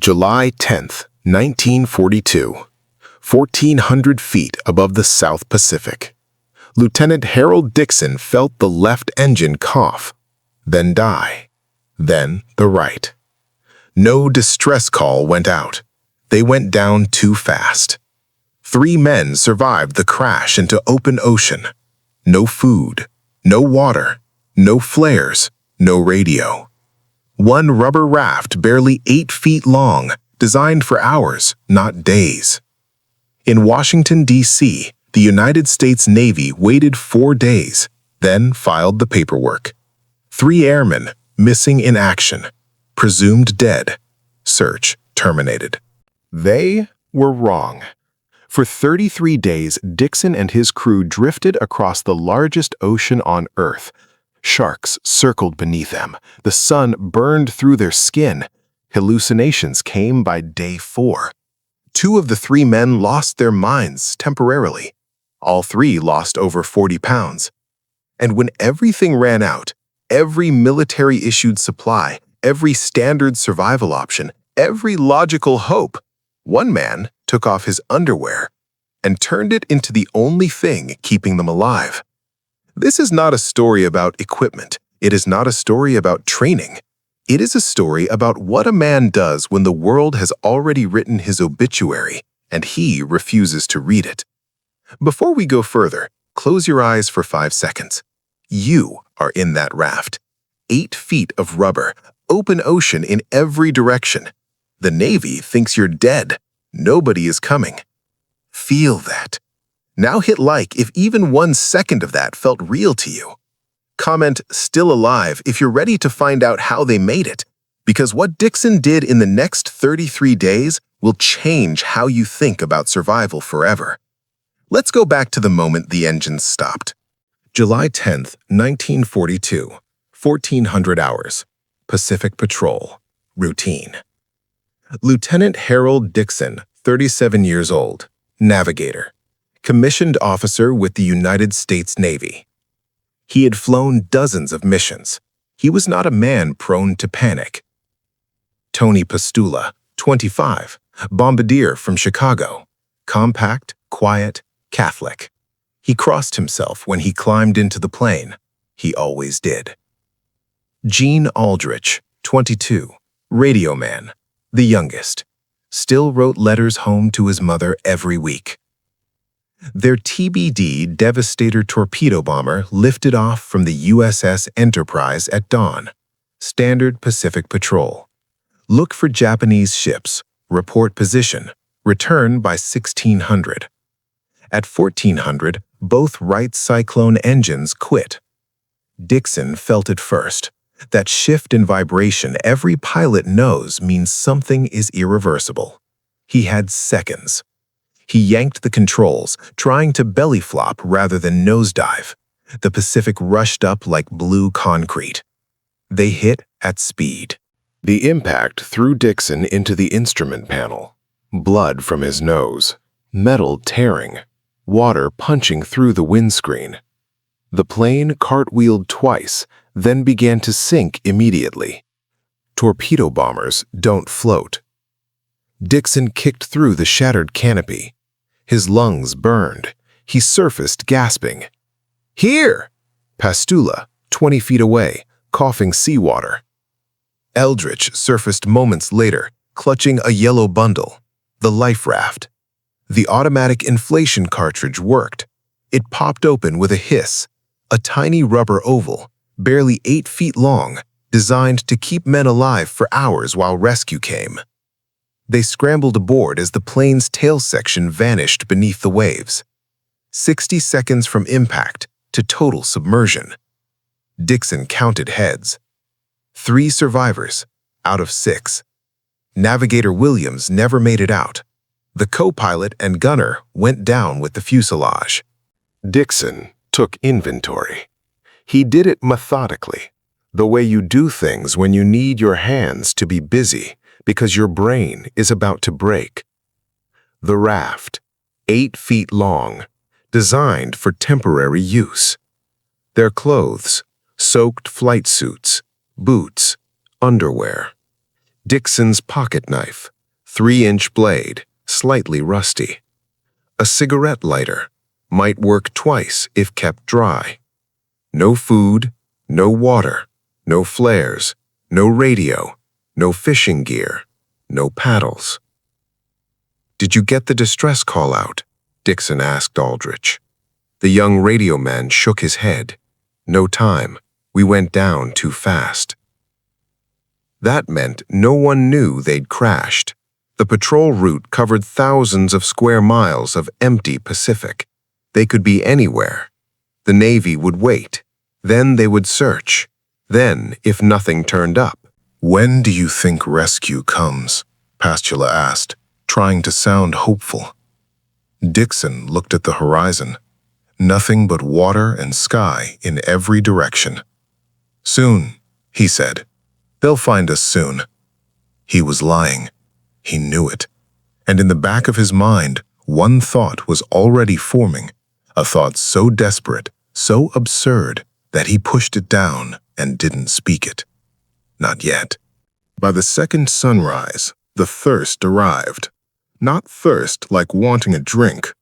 July 10th, 1942, 1,400 feet above the South Pacific. Lieutenant Harold Dixon felt the left engine cough, then die, then the right. No distress call went out. They went down too fast. 3 men survived the crash into open ocean. No food, no water, no flares, no radio. One rubber raft barely 8 feet long, designed for hours, not days. In Washington, D.C., the United States Navy waited 4 days, then filed the paperwork. 3 airmen missing in action, presumed dead. Search terminated. They were wrong. For 33 days, Dixon and his crew drifted across the largest ocean on Earth. Sharks circled beneath them. The sun burned through their skin. Hallucinations came by day 4. 2 of the 3 men lost their minds temporarily. All 3 lost over 40 pounds. And when everything ran out, every military-issued supply, every standard survival option, every logical hope, one man took off his underwear and turned it into the only thing keeping them alive. This is not a story about equipment. It is not a story about training. It is a story about what a man does when the world has already written his obituary and he refuses to read it. Before we go further, close your eyes for 5 seconds. You are in that raft. 8 feet of rubber, open ocean in every direction. The Navy thinks you're dead. Nobody is coming. Feel that. Now hit like if even 1 second of that felt real to you. Comment "still alive" if you're ready to find out how they made it, because what Dixon did in the next 33 days will change how you think about survival forever. Let's go back to the moment the engines stopped. July 10th, 1942, 1,400 hours. Pacific Patrol. Routine. Lieutenant Harold Dixon, 37 years old, navigator, commissioned officer with the United States Navy. He had flown dozens of missions. He was not a man prone to panic. Tony Pastula, 25, bombardier from Chicago, compact, quiet, Catholic. He crossed himself when he climbed into the plane. He always did. Gene Aldrich, 22, radio man, the youngest, still wrote letters home to his mother every week. Their TBD Devastator torpedo bomber lifted off from the USS Enterprise at dawn. Standard Pacific Patrol. Look for Japanese ships. Report position. Return by 1600. At 1400, both right cyclone engines quit. Dixon felt it first. That shift in vibration every pilot knows means something is irreversible. He had seconds. He yanked the controls, trying to belly flop rather than nosedive. The Pacific rushed up like blue concrete. They hit at speed. The impact threw Dixon into the instrument panel. Blood from his nose, metal tearing, water punching through the windscreen. The plane cartwheeled twice, then began to sink immediately. Torpedo bombers don't float. Dixon kicked through the shattered canopy. His lungs burned. He surfaced gasping. "Here!" Pastula, 20 feet away, coughing seawater. Eldridge surfaced moments later, clutching a yellow bundle, the life raft. The automatic inflation cartridge worked. It popped open with a hiss, a tiny rubber oval, barely 8 feet long, designed to keep men alive for hours while rescue came. They scrambled aboard as the plane's tail section vanished beneath the waves. 60 seconds from impact to total submersion. Dixon counted heads. 3 survivors, out of 6. Navigator Williams never made it out. The co-pilot and gunner went down with the fuselage. Dixon took inventory. He did it methodically, the way you do things when you need your hands to be busy because your brain is about to break. The raft, 8 feet long, designed for temporary use. Their clothes, soaked flight suits, boots, underwear. Dixon's pocket knife, 3-inch blade, slightly rusty. A cigarette lighter, might work twice if kept dry. No food, no water, no flares, no radio, no fishing gear, no paddles. "Did you get the distress call out?" Dixon asked Aldrich. The young radio man shook his head. "No time. We went down too fast." That meant no one knew they'd crashed. The patrol route covered thousands of square miles of empty Pacific. They could be anywhere. The Navy would wait. Then they would search. Then, if nothing turned up. "When do you think rescue comes?" Pastula asked, trying to sound hopeful. Dixon looked at the horizon. Nothing but water and sky in every direction. "Soon," he said. "They'll find us soon." He was lying. He knew it. And in the back of his mind, one thought was already forming, a thought so desperate, so absurd, that he pushed it down and didn't speak it. Not yet. By the second sunrise, the thirst arrived. Not thirst like wanting a drink.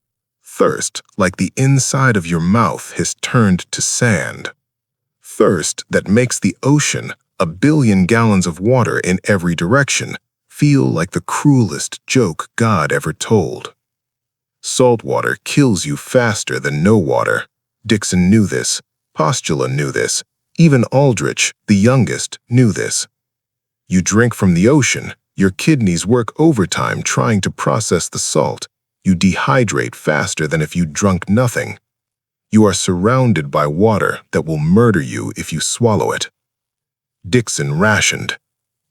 Thirst like the inside of your mouth has turned to sand. Thirst that makes the ocean, 1 billion gallons of water in every direction, feel like the cruelest joke God ever told. Salt water kills you faster than no water. Dixon knew this. Postula knew this. Even Aldrich, the youngest, knew this. You drink from the ocean, your kidneys work overtime trying to process the salt. You dehydrate faster than if you drunk nothing. You are surrounded by water that will murder you if you swallow it. Dixon rationed.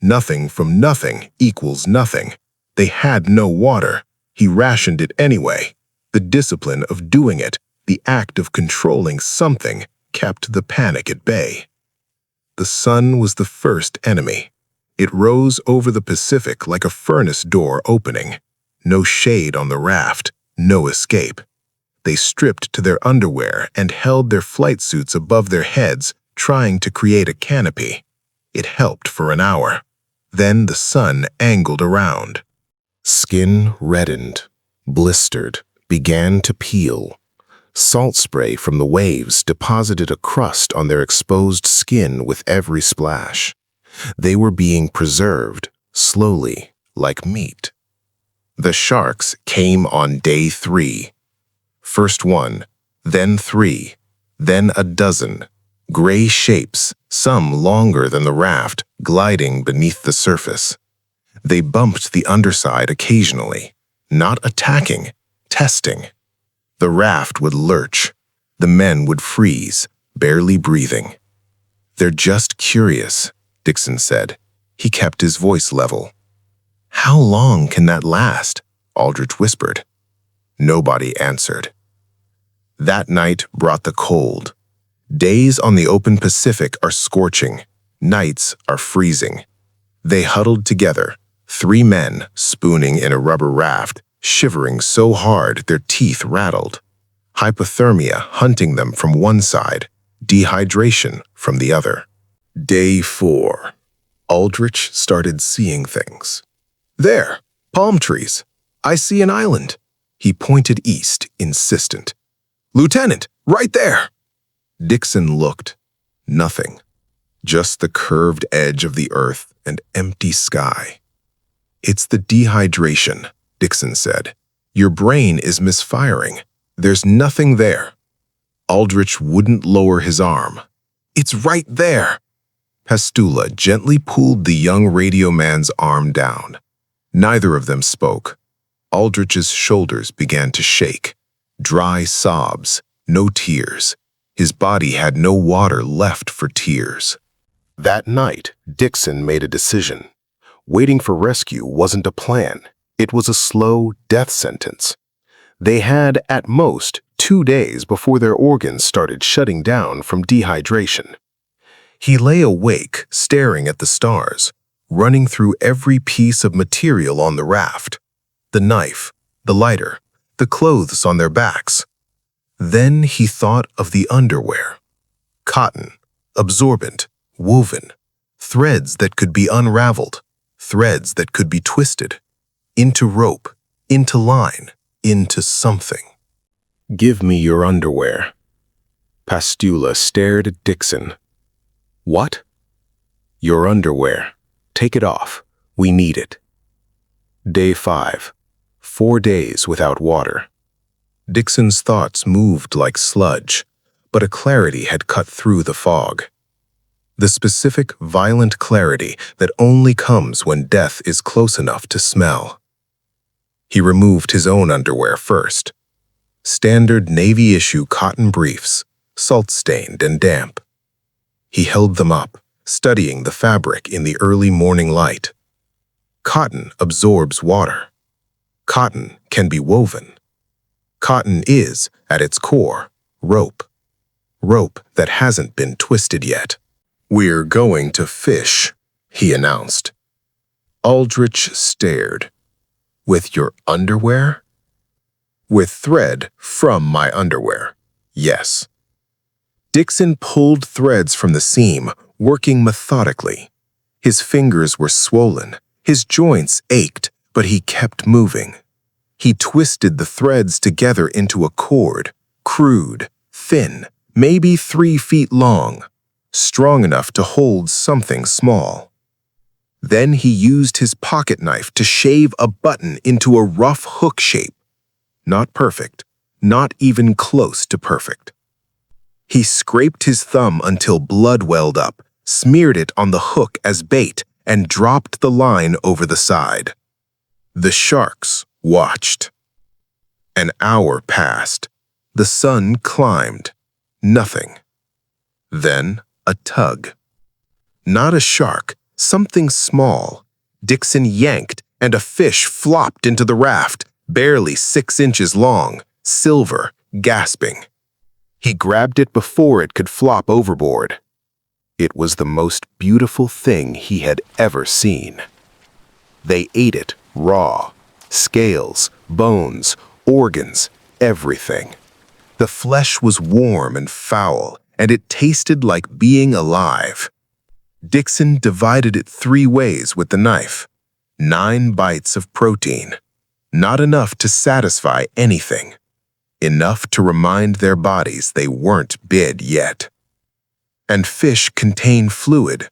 Nothing from nothing equals nothing. They had no water. He rationed it anyway. The discipline of doing it, the act of controlling something, kept the panic at bay. The sun was the first enemy. It rose over the Pacific like a furnace door opening. No shade on the raft, no escape. They stripped to their underwear and held their flight suits above their heads, trying to create a canopy. It helped for an hour. Then the sun angled around. Skin reddened, blistered, began to peel. Salt spray from the waves deposited a crust on their exposed skin with every splash. They were being preserved, slowly, like meat. The sharks came on day 3. First 1, then 3, then a dozen. Gray shapes, some longer than the raft, gliding beneath the surface. They bumped the underside occasionally, not attacking, testing. The raft would lurch. The men would freeze, barely breathing. "They're just curious," Dixon said. He kept his voice level. "How long can that last?" Aldrich whispered. Nobody answered. That night brought the cold. Days on the open Pacific are scorching. Nights are freezing. They huddled together, 3 men spooning in a rubber raft, shivering so hard their teeth rattled. Hypothermia hunting them from one side, dehydration from the other. Day 4. Aldrich started seeing things. "There, palm trees. I see an island." He pointed east, insistent. "Lieutenant, right there!" Dixon looked. Nothing. Just the curved edge of the earth and empty sky. "It's the dehydration," Dixon said. "Your brain is misfiring. There's nothing there." Aldrich wouldn't lower his arm. "It's right there." Pastula gently pulled the young radio man's arm down. Neither of them spoke. Aldrich's shoulders began to shake. Dry sobs, no tears. His body had no water left for tears. That night, Dixon made a decision. Waiting for rescue wasn't a plan. It was a slow death sentence. They had, at most, 2 days before their organs started shutting down from dehydration. He lay awake, staring at the stars, running through every piece of material on the raft. The knife, the lighter, the clothes on their backs. Then he thought of the underwear. Cotton, absorbent, woven, threads that could be unraveled, threads that could be twisted. Into rope, into line, into something. "Give me your underwear." Pastula stared at Dixon. "What?" "Your underwear. Take it off. We need it." Day 5. 4 days without water. Dixon's thoughts moved like sludge, but a clarity had cut through the fog. The specific, violent clarity that only comes when death is close enough to smell. He removed his own underwear first. Standard Navy-issue cotton briefs, salt-stained and damp. He held them up, studying the fabric in the early morning light. Cotton absorbs water. Cotton can be woven. Cotton is, at its core, rope. Rope that hasn't been twisted yet. "We're going to fish," he announced. Aldrich stared. "With your underwear?" "With thread from my underwear, yes." Dixon pulled threads from the seam, working methodically. His fingers were swollen, his joints ached, but he kept moving. He twisted the threads together into a cord, crude, thin, maybe 3 feet long, strong enough to hold something small. Then he used his pocket knife to shave a button into a rough hook shape. Not perfect, not even close to perfect. He scraped his thumb until blood welled up, smeared it on the hook as bait, and dropped the line over the side. The sharks watched. An hour passed. The sun climbed. Nothing. Then a tug. Not a shark, something small. Dixon yanked, and a fish flopped into the raft, barely 6 inches long, silver, gasping. He grabbed it before it could flop overboard. It was the most beautiful thing he had ever seen. They ate it raw. Scales, bones, organs, everything. The flesh was warm and foul, and it tasted like being alive. Dixon divided it 3 ways with the knife. 9 bites of protein. Not enough to satisfy anything. Enough to remind their bodies they weren't bid yet. And fish contain fluid.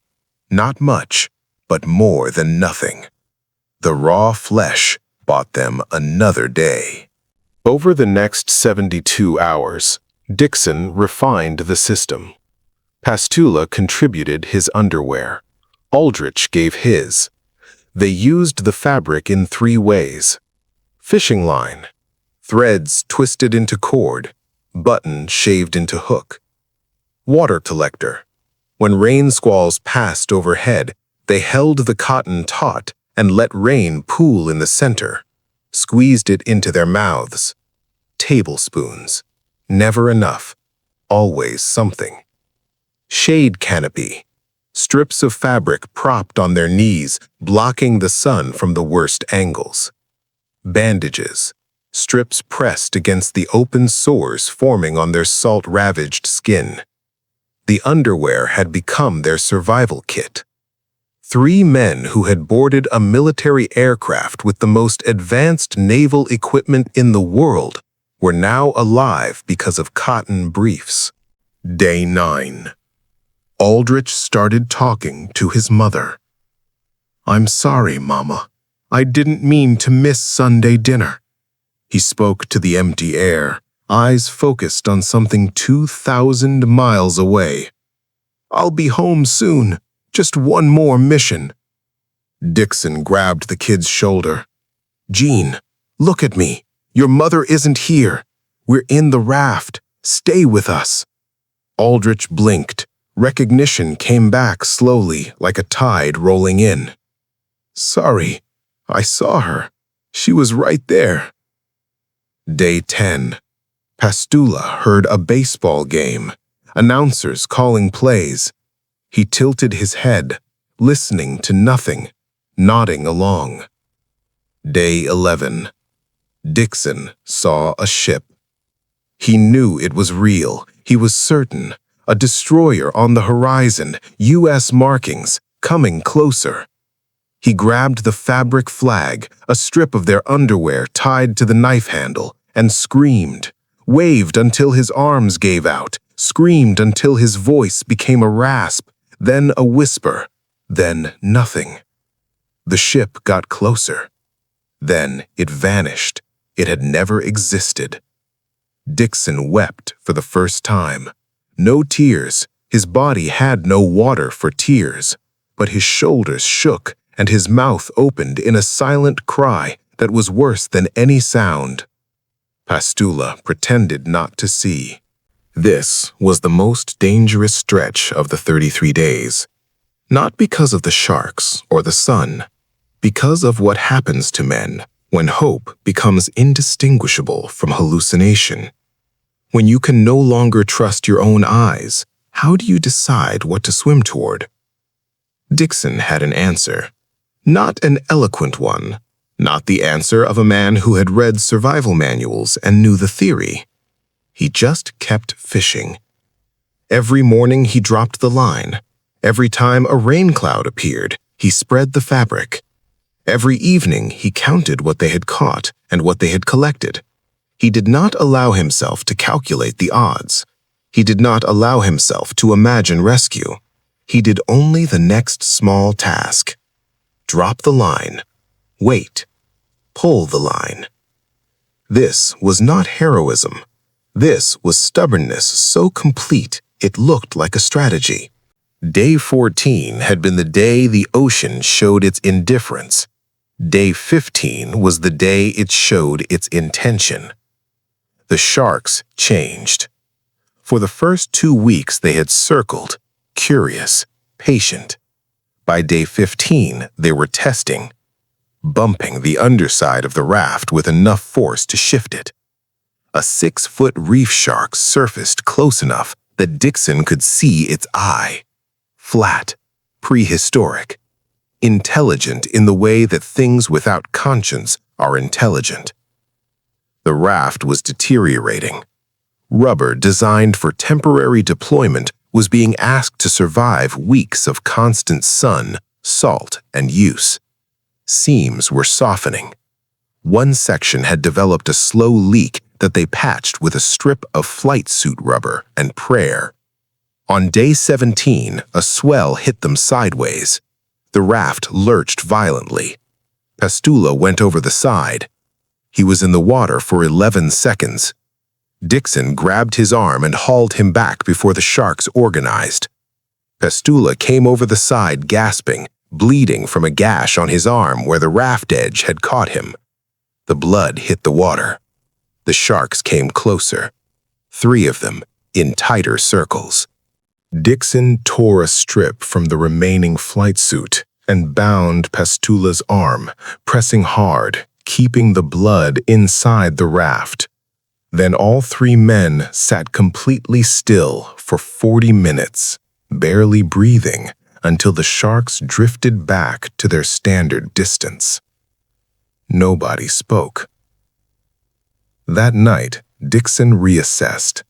Not much, but more than nothing. The raw flesh bought them another day. Over the next 72 hours, Dixon refined the system. Pastula contributed his underwear. Aldrich gave his. They used the fabric in 3 ways. Fishing line. Threads twisted into cord. Button shaved into hook. Water collector. When rain squalls passed overhead, they held the cotton taut and let rain pool in the center, squeezed it into their mouths. Tablespoons. Never enough. Always something. Shade canopy. Strips of fabric propped on their knees, blocking the sun from the worst angles. Bandages. Strips pressed against the open sores forming on their salt-ravaged skin. The underwear had become their survival kit. 3 men who had boarded a military aircraft with the most advanced naval equipment in the world were now alive because of cotton briefs. Day 9. Aldrich started talking to his mother. "I'm sorry, Mama. I didn't mean to miss Sunday dinner." He spoke to the empty air, eyes focused on something 2,000 miles away. "I'll be home soon. Just one more mission." Dixon grabbed the kid's shoulder. "Jean, look at me. Your mother isn't here. We're in the raft. Stay with us." Aldrich blinked. Recognition came back slowly, like a tide rolling in. "Sorry, I saw her. She was right there." Day 10. Pastula heard a baseball game, announcers calling plays. He tilted his head, listening to nothing, nodding along. Day 11. Dixon saw a ship. He knew it was real. He was certain. A destroyer on the horizon, U.S. markings, coming closer. He grabbed the fabric flag, a strip of their underwear tied to the knife handle, and screamed, waved until his arms gave out, screamed until his voice became a rasp, then a whisper, then nothing. The ship got closer. Then it vanished. It had never existed. Dixon wept for the first time. No tears. His body had no water for tears, but his shoulders shook and his mouth opened in a silent cry that was worse than any sound. Pastula pretended not to see. This was the most dangerous stretch of the 33 days. Not because of the sharks or the sun, because of what happens to men when hope becomes indistinguishable from hallucination. When you can no longer trust your own eyes, how do you decide what to swim toward? Dixon had an answer. Not an eloquent one. Not the answer of a man who had read survival manuals and knew the theory. He just kept fishing. Every morning he dropped the line. Every time a rain cloud appeared, he spread the fabric. Every evening he counted what they had caught and what they had collected. He did not allow himself to calculate the odds. He did not allow himself to imagine rescue. He did only the next small task. Drop the line. Wait. Pull the line. This was not heroism. This was stubbornness so complete it looked like a strategy. Day 14 had been the day the ocean showed its indifference. Day 15 was the day it showed its intention. The sharks changed. For the first 2 weeks they had circled, curious, patient. By day 15 they were testing, bumping the underside of the raft with enough force to shift it. A 6-foot reef shark surfaced close enough that Dixon could see its eye. Flat, prehistoric, intelligent in the way that things without conscience are intelligent. The raft was deteriorating. Rubber designed for temporary deployment was being asked to survive weeks of constant sun, salt, and use. Seams were softening. One section had developed a slow leak that they patched with a strip of flight suit rubber and prayer. On day 17, a swell hit them sideways. The raft lurched violently. Pastula went over the side. He was in the water for 11 seconds. Dixon grabbed his arm and hauled him back before the sharks organized. Pastula came over the side gasping, bleeding from a gash on his arm where the raft edge had caught him. The blood hit the water. The sharks came closer. 3 of them, in tighter circles. Dixon tore a strip from the remaining flight suit and bound Pastula's arm, pressing hard, keeping the blood inside the raft. Then all 3 men sat completely still for 40 minutes, barely breathing, until the sharks drifted back to their standard distance. Nobody spoke. That night, Dixon reassessed.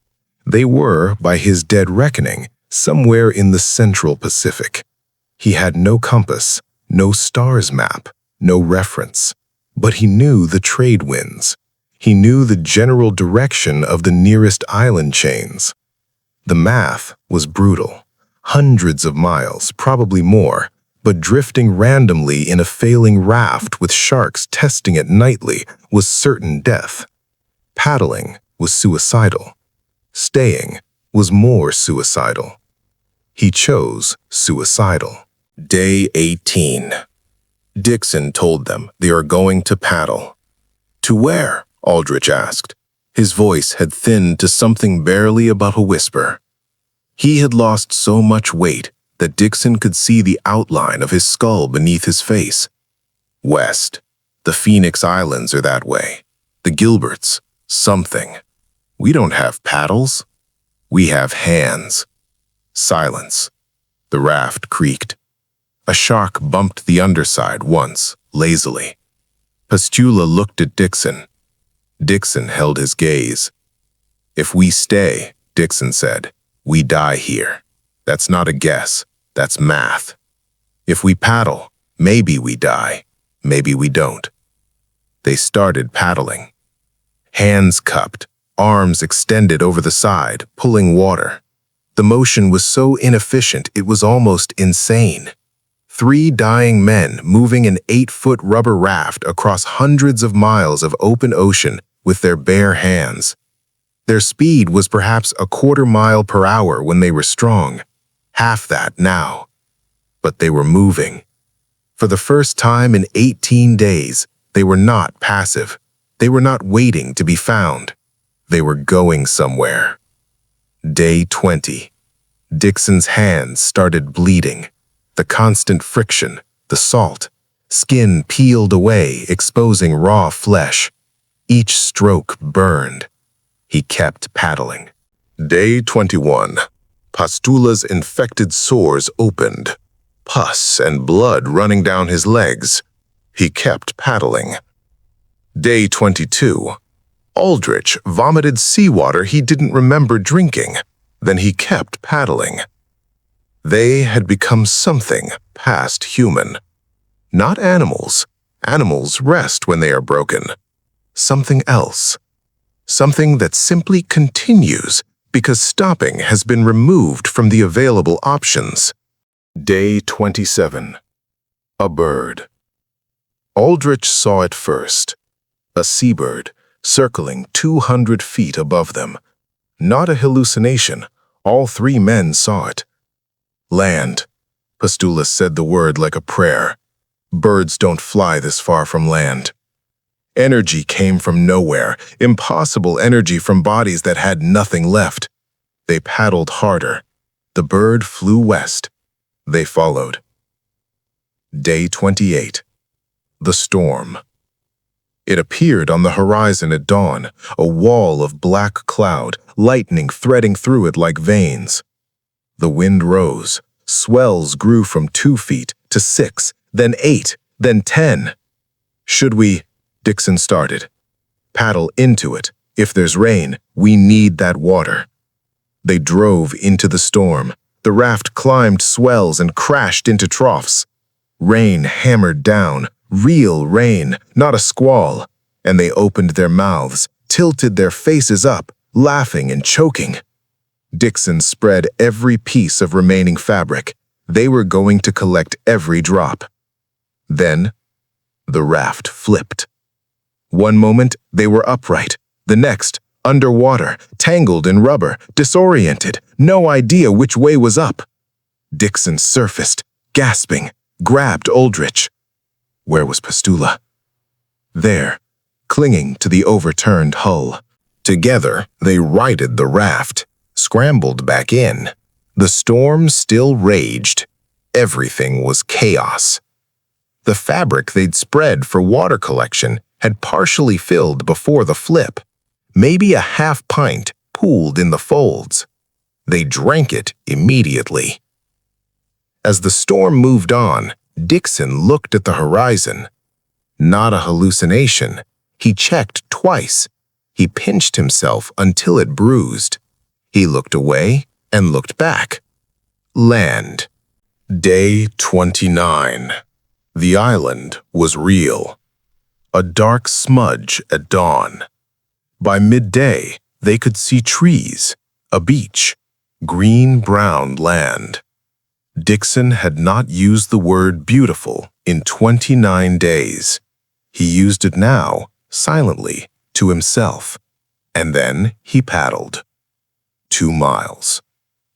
They were, by his dead reckoning, somewhere in the Central Pacific. He had no compass, no stars map, no reference, but he knew the trade winds. He knew the general direction of the nearest island chains. The math was brutal. Hundreds of miles, probably more, but drifting randomly in a failing raft with sharks testing it nightly was certain death. Paddling was suicidal. Staying was more suicidal. He chose suicidal. Day 18. Dixon told them they are going to paddle. To where? Aldrich asked. His voice had thinned to something barely above a whisper. He had lost so much weight that Dixon could see the outline of his skull beneath his face. West. The Phoenix Islands are that way. The Gilberts. Something. We don't have paddles. We have hands. Silence. The raft creaked. A shark bumped the underside once, lazily. Pastula looked at Dixon. Dixon held his gaze. If we stay, Dixon said, we die here. That's not a guess. That's math. If we paddle, Maybe we die, maybe we don't. They started paddling. Hands cupped, arms extended over the side, pulling water. The motion was so inefficient it was almost insane. 3 dying men moving an 8-foot rubber raft across hundreds of miles of open ocean with their bare hands. Their speed was perhaps a quarter mile per hour when they were strong, half that now. But they were moving. For the first time in 18 days, they were not passive. They were not waiting to be found. They were going somewhere. Day 20. Dixon's hands started bleeding. The constant friction, the salt, skin peeled away, exposing raw flesh. Each stroke burned. He kept paddling. Day 21. Pastula's infected sores opened, pus and blood running down his legs. He kept paddling. Day 22. Aldrich vomited seawater he didn't remember drinking. Then he kept paddling. They had become something past human. Not animals. Animals rest when they are broken. Something else. Something that simply continues because stopping has been removed from the available options. Day 27. A bird. Aldrich saw it first. A seabird, circling 200 feet above them. Not a hallucination. All 3 men saw it. Land. Pastula said the word like a prayer. Birds don't fly this far from land. Energy came from nowhere, impossible energy from bodies that had nothing left. They paddled harder. The bird flew west. They followed. Day 28. The storm. It appeared on the horizon at dawn, a wall of black cloud, lightning threading through it like veins. The wind rose. Swells grew from 2 feet to 6, then 8, then 10. Should we, Dixon started, paddle into it? If there's rain, we need that water. They drove into the storm. The raft climbed swells and crashed into troughs. Rain hammered down, real rain, not a squall, and they opened their mouths, tilted their faces up, laughing and choking. Dixon spread every piece of remaining fabric. They were going to collect every drop. Then, the raft flipped. One moment, they were upright. The next, underwater, tangled in rubber, disoriented, no idea which way was up. Dixon surfaced, gasping, grabbed Aldrich. Where was Pastula? There, clinging to the overturned hull. Together, they righted the raft, scrambled back in. The storm still raged. Everything was chaos. The fabric they'd spread for water collection had partially filled before the flip. Maybe a half pint pooled in the folds. They drank it immediately. As the storm moved on, Dixon looked at the horizon. Not a hallucination. He checked twice. He pinched himself until it bruised. He looked away and looked back. Land. Day 29. The island was real. A dark smudge at dawn. By midday, they could see trees, a beach, green-brown land. Dixon had not used the word beautiful in 29 days. He used it now, silently, to himself. And then he paddled. 2 miles.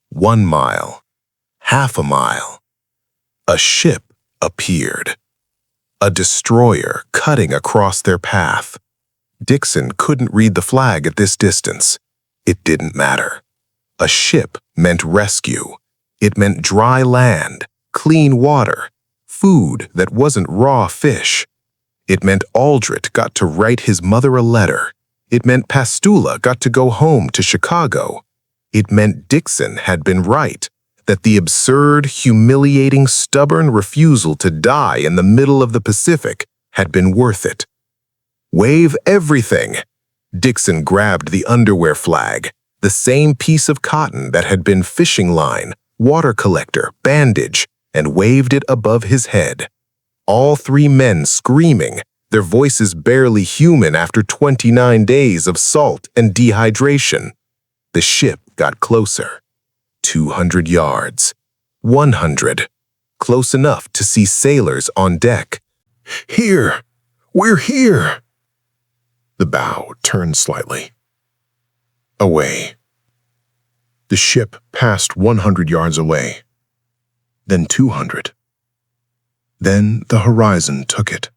1 mile. Half a mile. A ship appeared. A destroyer cutting across their path. Dixon couldn't read the flag at this distance. It didn't matter. A ship meant rescue. It meant dry land, clean water, food that wasn't raw fish. It meant Aldrich got to write his mother a letter. It meant Pastula got to go home to Chicago. It meant Dixon had been right, that the absurd, humiliating, stubborn refusal to die in the middle of the Pacific had been worth it. Wave everything. Dixon grabbed the underwear flag, the same piece of cotton that had been fishing line, water collector, bandage, and waved it above his head. All three men screaming, their voices barely human after 29 days of salt and dehydration. The ship got closer. 200 yards. 100. Close enough to see sailors on deck. "Here! We're here!" The bow turned slightly. Away. The ship passed 100 yards away. Then 200. Then the horizon took it.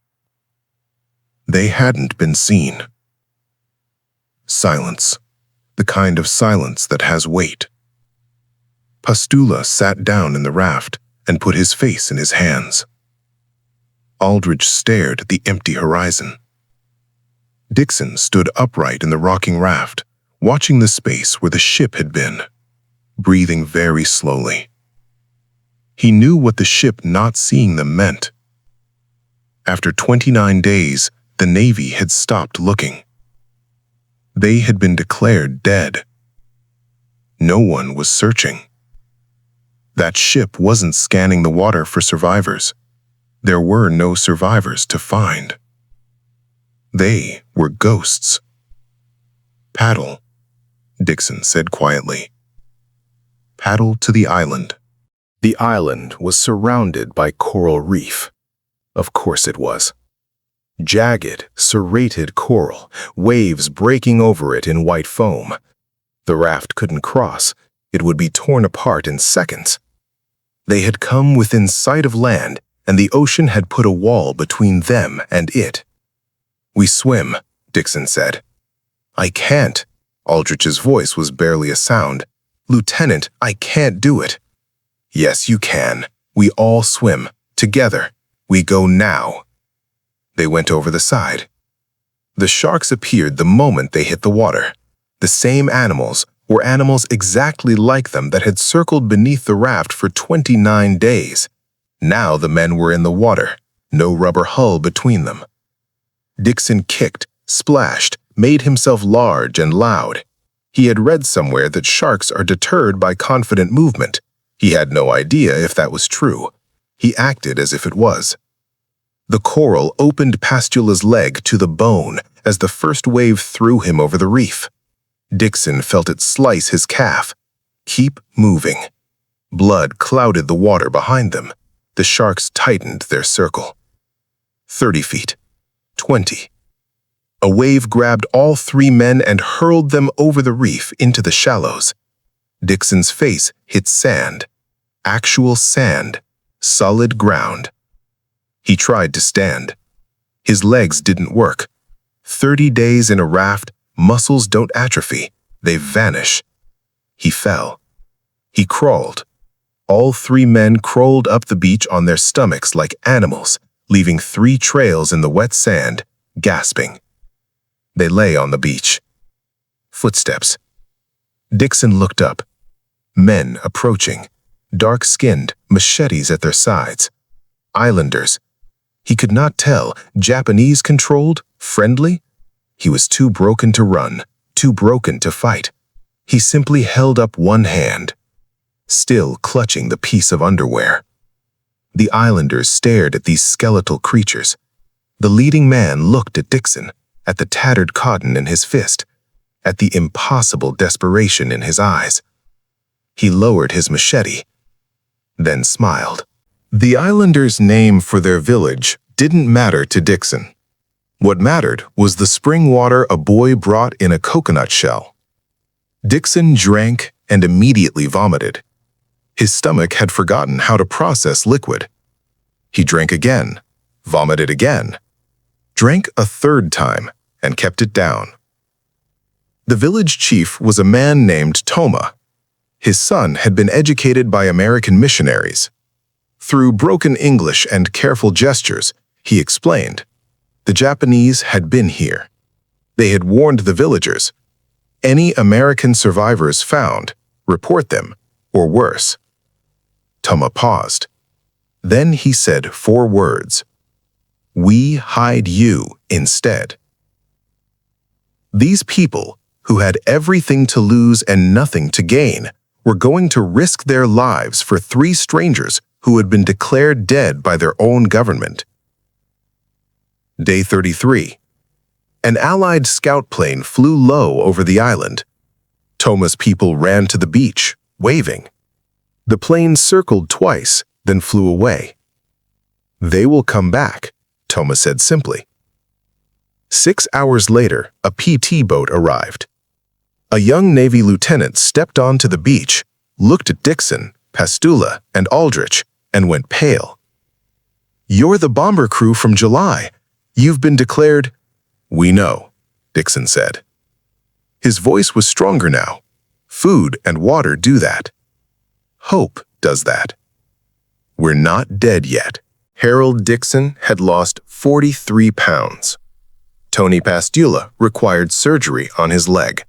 They hadn't been seen. Silence. The kind of silence that has weight. Pastula sat down in the raft and put his face in his hands. Aldrich stared at the empty horizon. Dixon stood upright in the rocking raft, watching the space where the ship had been, breathing very slowly. He knew what the ship not seeing them meant. After 29 days, the Navy had stopped looking. They had been declared dead. No one was searching. That ship wasn't scanning the water for survivors. There were no survivors to find. They were ghosts. "Paddle," Dixon said quietly. "Paddle to the island." The island was surrounded by coral reef. Of course it was. Jagged, serrated coral, waves breaking over it in white foam. The raft couldn't cross. It would be torn apart in seconds. They had come within sight of land, and the ocean had put a wall between them and it. "We swim," Dixon said. "I can't." Aldrich's voice was barely a sound. "Lieutenant, I can't do it." "Yes, you can. We all swim. Together. We go now." They went over the side. The sharks appeared the moment they hit the water. The same animals were animals exactly like them that had circled beneath the raft for 29 days. Now the men were in the water, no rubber hull between them. Dixon kicked, splashed, made himself large and loud. He had read somewhere that sharks are deterred by confident movement. He had no idea if that was true. He acted as if it was. The coral opened Pastula's leg to the bone as the first wave threw him over the reef. Dixon felt it slice his calf. Keep moving. Blood clouded the water behind them. The sharks tightened their circle. 30 feet. 20. A wave grabbed all three men and hurled them over the reef into the shallows. Dixon's face hit sand. Actual sand. Solid ground. He tried to stand. His legs didn't work. 30 days in a raft, muscles don't atrophy. They vanish. He fell. He crawled. All three men crawled up the beach on their stomachs like animals, leaving 3 trails in the wet sand, gasping. They lay on the beach. Footsteps. Dixon looked up. Men approaching, dark-skinned, machetes at their sides. Islanders. He could not tell, Japanese-controlled, friendly? He was too broken to run, too broken to fight. He simply held up one hand, still clutching the piece of underwear. The islanders stared at these skeletal creatures. The leading man looked at Dixon, at the tattered cotton in his fist, at the impossible desperation in his eyes. He lowered his machete, then smiled. The islanders' name for their village didn't matter to Dixon. What mattered was the spring water a boy brought in a coconut shell. Dixon drank and immediately vomited. His stomach had forgotten how to process liquid. He drank again, vomited again, drank a third time, and kept it down. The village chief was a man named Toma. His son had been educated by American missionaries. Through broken English and careful gestures, he explained. The Japanese had been here. They had warned the villagers. Any American survivors found, report them, or worse. Toma paused. Then he said 4 words. We hide you instead. These people, who had everything to lose and nothing to gain, were going to risk their lives for 3 strangers who had been declared dead by their own government. Day 33. An Allied scout plane flew low over the island. Toma's people ran to the beach, waving. The plane circled twice, then flew away. "They will come back," Toma said simply. 6 hours later, a PT boat arrived. A young Navy lieutenant stepped onto the beach, looked at Dixon, Pastula, and Aldrich, and went pale. "You're the bomber crew from July. You've been declared—" "We know," Dixon said. His voice was stronger now. "Food and water do that. Hope does that. We're not dead yet." Harold Dixon had lost 43 pounds. Tony Pastula required surgery on his leg.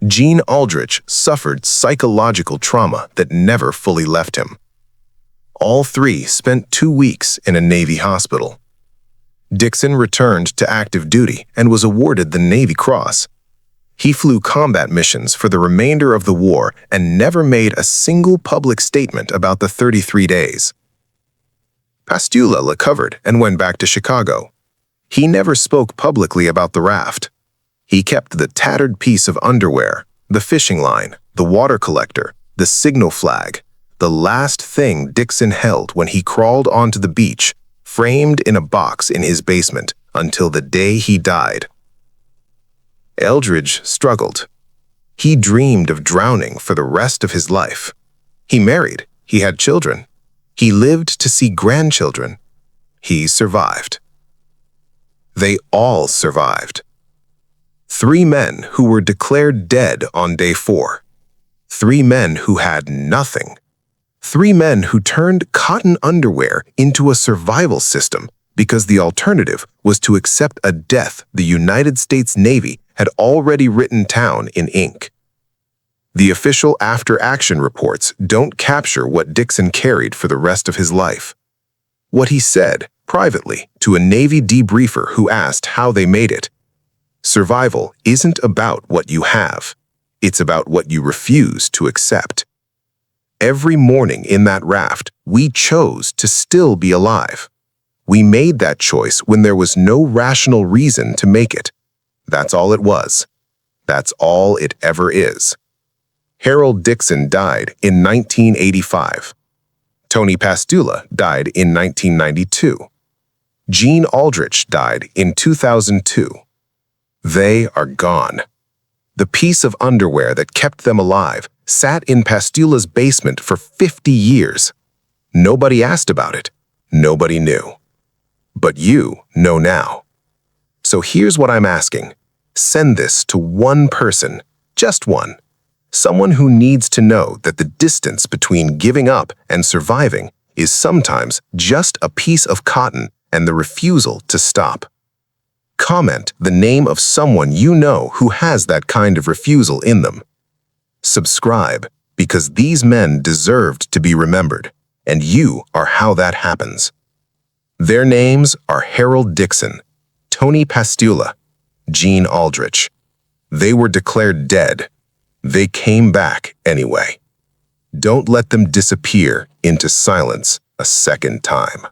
Gene Aldrich suffered psychological trauma that never fully left him. All three spent 2 weeks in a Navy hospital. Dixon returned to active duty and was awarded the Navy Cross. He flew combat missions for the remainder of the war and never made a single public statement about the 33 days. Pastula recovered and went back to Chicago. He never spoke publicly about the raft. He kept the tattered piece of underwear, the fishing line, the water collector, the signal flag, the last thing Dixon held when he crawled onto the beach, framed in a box in his basement, until the day he died. Eldridge struggled. He dreamed of drowning for the rest of his life. He married. He had children. He lived to see grandchildren. He survived. They all survived. 3 men who were declared dead on day 4. 3 men who had nothing. 3 men who turned cotton underwear into a survival system because the alternative was to accept a death the United States Navy had already written down in ink. The official after-action reports don't capture what Dixon carried for the rest of his life. What he said, privately, to a Navy debriefer who asked how they made it. "Survival isn't about what you have. It's about what you refuse to accept." Every morning in that raft, we chose to still be alive. We made that choice when there was no rational reason to make it. That's all it was. That's all it ever is. Harold Dixon died in 1985. Tony Pastula died in 1992. Gene Aldrich died in 2002. They are gone. The piece of underwear that kept them alive sat in Pastula's basement for 50 years. Nobody asked about it. Nobody knew. But you know now. So here's what I'm asking. Send this to one person, just one. Someone who needs to know that the distance between giving up and surviving is sometimes just a piece of cotton and the refusal to stop. Comment the name of someone you know who has that kind of refusal in them. Subscribe, because these men deserved to be remembered, and you are how that happens. Their names are Harold Dixon, Tony Pastula, Gene Aldrich. They were declared dead. They came back anyway. Don't let them disappear into silence a second time.